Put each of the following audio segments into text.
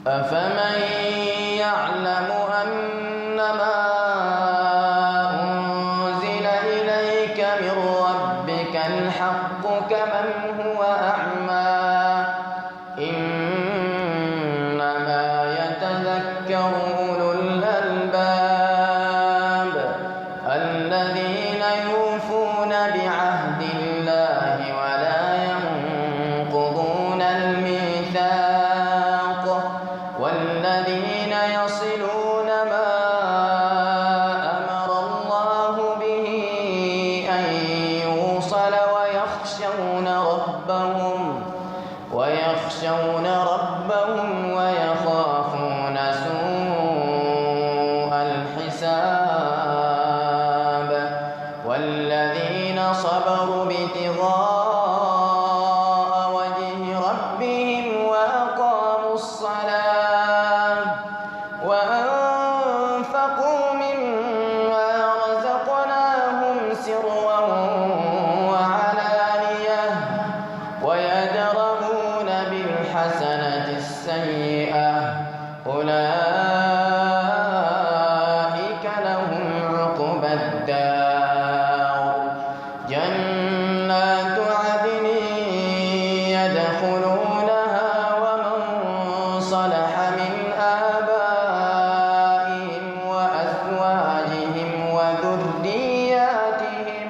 أفمن يعلم أنما أنزل إليك من ربك الحق كمن هو أعمى إنما يتذكر أولو الألباب الذين يوفون بعهد الله ولا ينقضون الميثاق والذين يصلون ما أمر الله به أن يوصل ويخشون ربهم ويخافون سوء الحساب والذين صبروا ابتغاء وجه ربهم وأقاموا الصلاة وأنفقوا مما رزقناهم سرا وعلانية ويدرؤون بالحسنة السيئة أولئك لهم عقبى الدار جنات عدن يدخلونها ومن صلح من آبائهم وأزواجهم وذرياتهم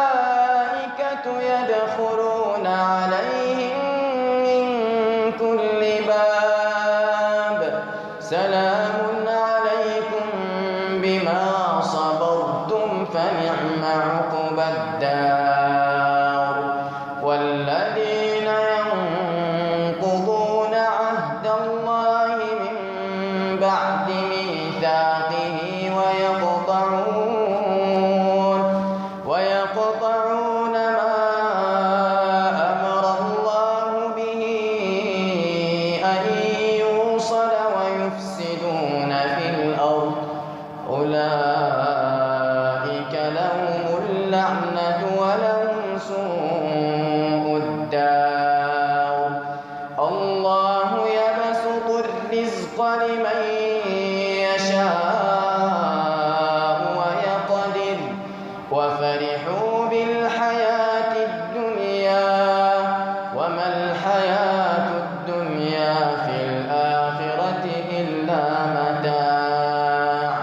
والملائكة يدخلون عليهم من كل باب سلام عليكم بما صبرتم فنعم عقبى الدار والذين ينقضون عهد الله من بعد ميثاقه ويقطعون ما أمر الله به أن يوصل ويفسدون في الأرض أولئك لهم اللعنة ولهم سوء الدار الله يبسط الرزق لمن يشاء ويقدر وفرحوا بالحياة الدنيا وما الحياة الدنيا في الآخرة إلا متاع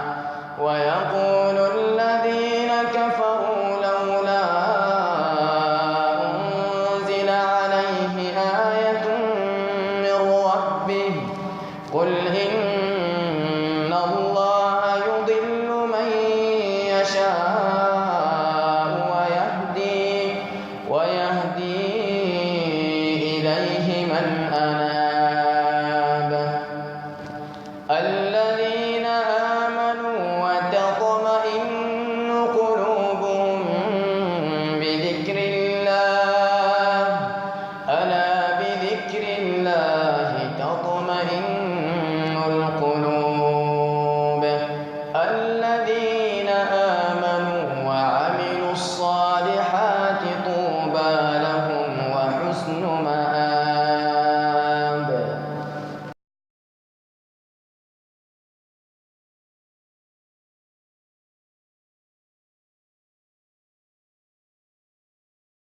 ويقول الذين كفروا لولا أنزل عليه آية من ربه قل إن الله يضل من يشاء ويهدي إليه من أناب